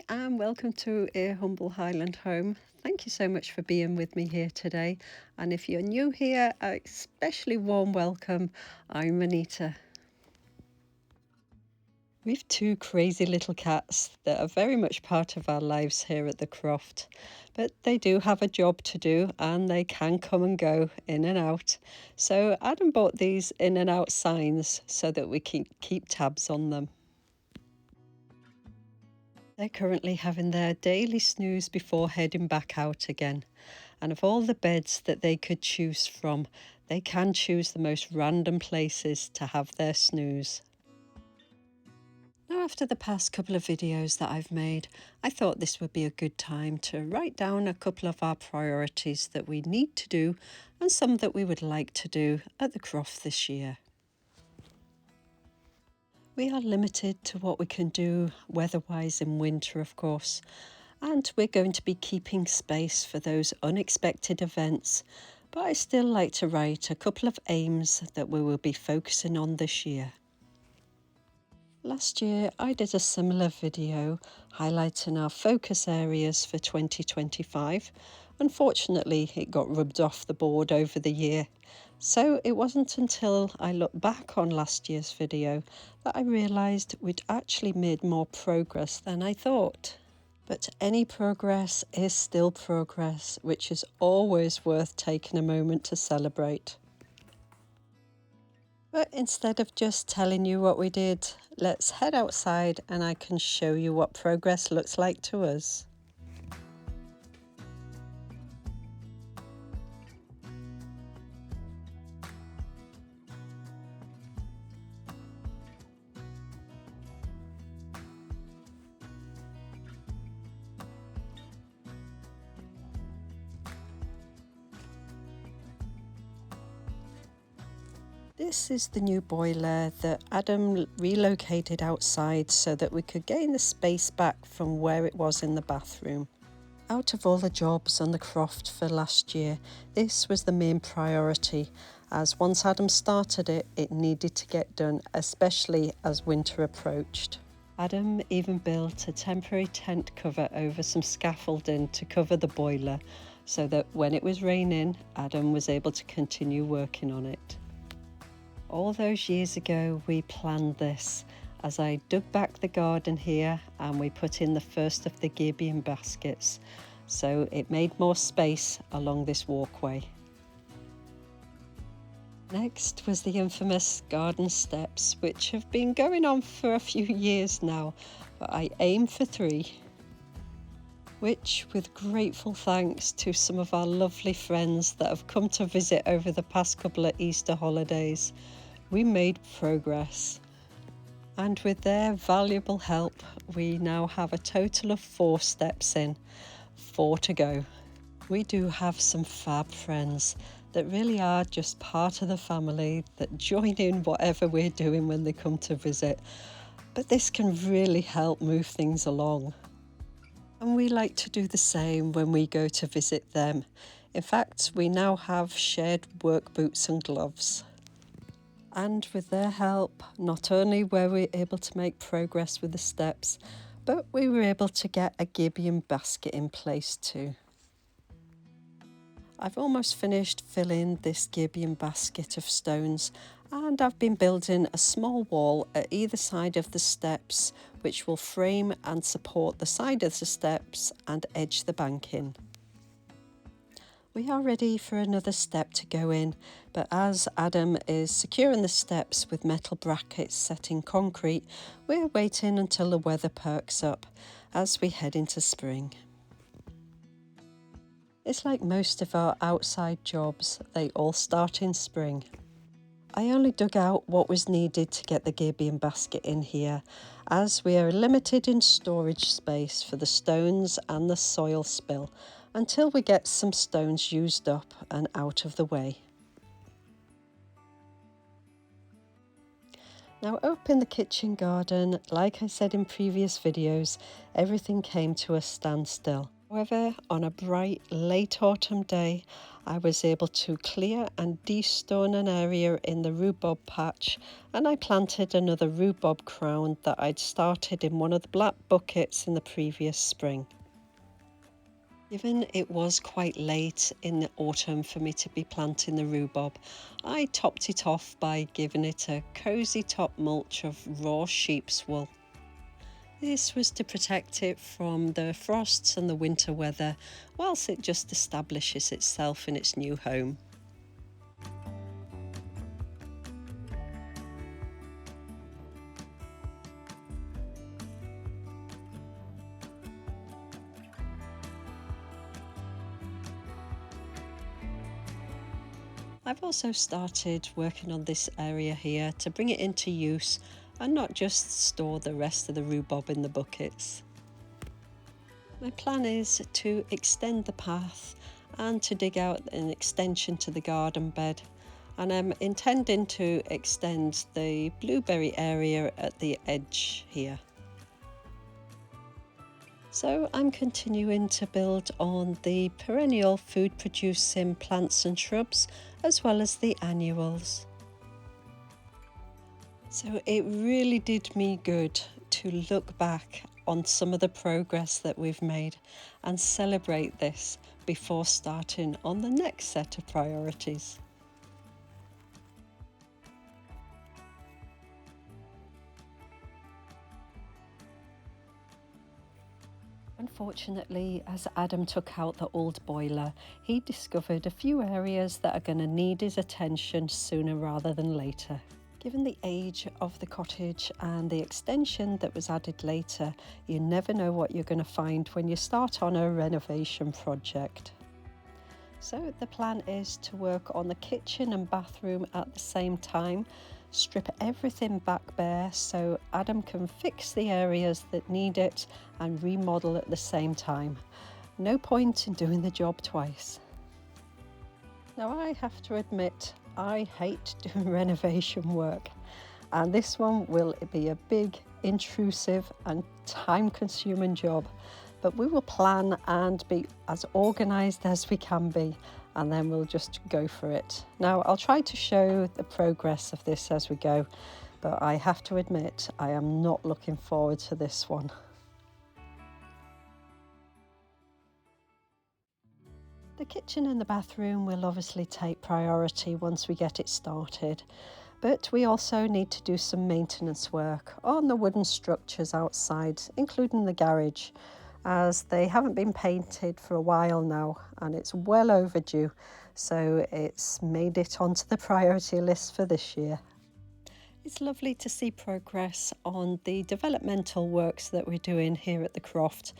Hi and welcome to a humble Highland home. Thank you so much for being with me here today. And if you're new here, a especially warm welcome. I'm Menita. We've two crazy little cats that are very much part of our lives here at the Croft. But they do have a job to do and they can come and go in and out. So Adam bought these in and out signs so that we can keep tabs on them. They're currently having their daily snooze before heading back out again. And of all the beds that they could choose from, they can choose the most random places to have their snooze. Now, after the past couple of videos that I've made, I thought this would be a good time to write down a couple of our priorities that we need to do and some that we would like to do at the Croft this year. We are limited to what we can do weather-wise in winter, of course, and we're going to be keeping space for those unexpected events, but I still like to write a couple of aims that we will be focusing on this year. Last year I did a similar video highlighting our focus areas for 2025. Unfortunately, it got rubbed off the board over the year, so it wasn't until I looked back on last year's video that I realised we'd actually made more progress than I thought. But any progress is still progress, which is always worth taking a moment to celebrate. But instead of just telling you what we did, let's head outside and I can show you what progress looks like to us. This is the new boiler that Adam relocated outside so that we could gain the space back from where it was in the bathroom. Out of all the jobs on the Croft for last year, this was the main priority, as once Adam started it, it needed to get done, especially as winter approached. Adam even built a temporary tent cover over some scaffolding to cover the boiler, so that when it was raining, Adam was able to continue working on it. All those years ago we planned this, as I dug back the garden here and we put in the first of the gabion baskets, so it made more space along this walkway. Next was the infamous garden steps, which have been going on for a few years now, but I aim for 3. Which, with grateful thanks to some of our lovely friends that have come to visit over the past couple of Easter holidays, we made progress. And with their valuable help, we now have a total of 4 steps in, 4 to go. We do have some fab friends that really are just part of the family that join in whatever we're doing when they come to visit. But this can really help move things along. And we like to do the same when we go to visit them. In fact, we now have shared work boots and gloves. And with their help, not only were we able to make progress with the steps, but we were able to get a gabion basket in place too. I've almost finished filling this gabion basket of stones, and I've been building a small wall at either side of the steps, which will frame and support the side of the steps and edge the bank in. We are ready for another step to go in, but as Adam is securing the steps with metal brackets set in concrete, we're waiting until the weather perks up as we head into spring. It's like most of our outside jobs, they all start in spring. I only dug out what was needed to get the gabion basket in here, as we are limited in storage space for the stones and the soil spill until we get some stones used up and out of the way. Now up in the kitchen garden, like I said in previous videos, everything came to a standstill. However, on a bright late autumn day, I was able to clear and de-stone an area in the rhubarb patch, and I planted another rhubarb crown that I'd started in one of the black buckets in the previous spring. Given it was quite late in the autumn for me to be planting the rhubarb, I topped it off by giving it a cosy top mulch of raw sheep's wool. This was to protect it from the frosts and the winter weather whilst it just establishes itself in its new home. I've also started working on this area here to bring it into use and not just store the rest of the rhubarb in the buckets. My plan is to extend the path and to dig out an extension to the garden bed, and I'm intending to extend the blueberry area at the edge here. So I'm continuing to build on the perennial food producing plants and shrubs as well as the annuals. So it really did me good to look back on some of the progress that we've made and celebrate this before starting on the next set of priorities. Unfortunately, as Adam took out the old boiler, he discovered a few areas that are going to need his attention sooner rather than later. Given the age of the cottage and the extension that was added later, you never know what you're going to find when you start on a renovation project. So the plan is to work on the kitchen and bathroom at the same time, strip everything back bare so Adam can fix the areas that need it and remodel at the same time. No point in doing the job twice. Now I have to admit, I hate doing renovation work, and this one will be a big, intrusive and time-consuming job, but we will plan and be as organised as we can be, and then we'll just go for it. Now I'll try to show the progress of this as we go, but I have to admit I am not looking forward to this one. The kitchen and the bathroom will obviously take priority once we get it started, but we also need to do some maintenance work on the wooden structures outside, including the garage, as they haven't been painted for a while now and it's well overdue, so it's made it onto the priority list for this year. It's lovely to see progress on the developmental works that we're doing here at the Croft,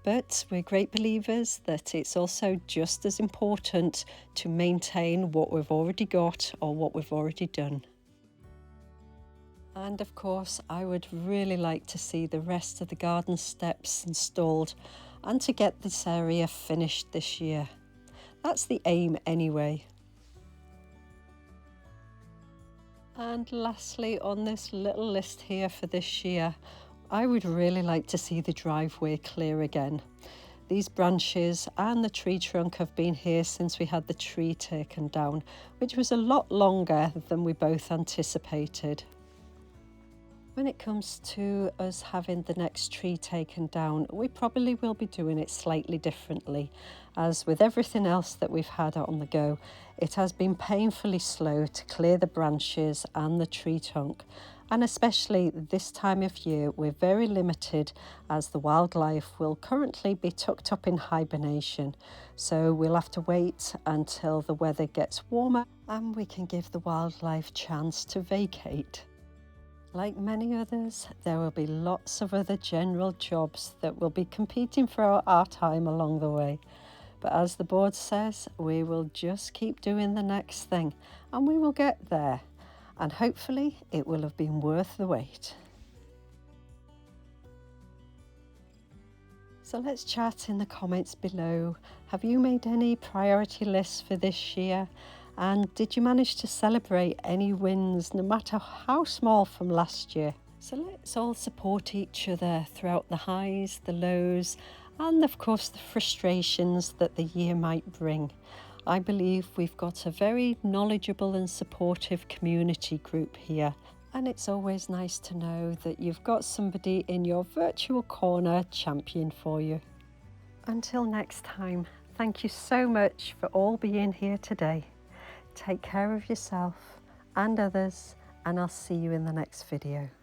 but we're great believers that it's also just as important to maintain what we've already got or what we've already done. And of course, I would really like to see the rest of the garden steps installed and to get this area finished this year. That's the aim anyway. And lastly, on this little list here for this year, I would really like to see the driveway clear again. These branches and the tree trunk have been here since we had the tree taken down, which was a lot longer than we both anticipated. When it comes to us having the next tree taken down, we probably will be doing it slightly differently, as with everything else that we've had on the go, it has been painfully slow to clear the branches and the tree trunk, and especially this time of year we're very limited as the wildlife will currently be tucked up in hibernation, so we'll have to wait until the weather gets warmer and we can give the wildlife chance to vacate. Like many others, there will be lots of other general jobs that will be competing for our time along the way. But as the board says, we will just keep doing the next thing and we will get there. And hopefully it will have been worth the wait. So let's chat in the comments below. Have you made any priority lists for this year? And did you manage to celebrate any wins, no matter how small, from last year? So let's all support each other throughout the highs, the lows, and of course the frustrations that the year might bring. I believe we've got a very knowledgeable and supportive community group here, and it's always nice to know that you've got somebody in your virtual corner champion for you. Until next time, thank you so much for all being here today. Take care of yourself and others, and I'll see you in the next video.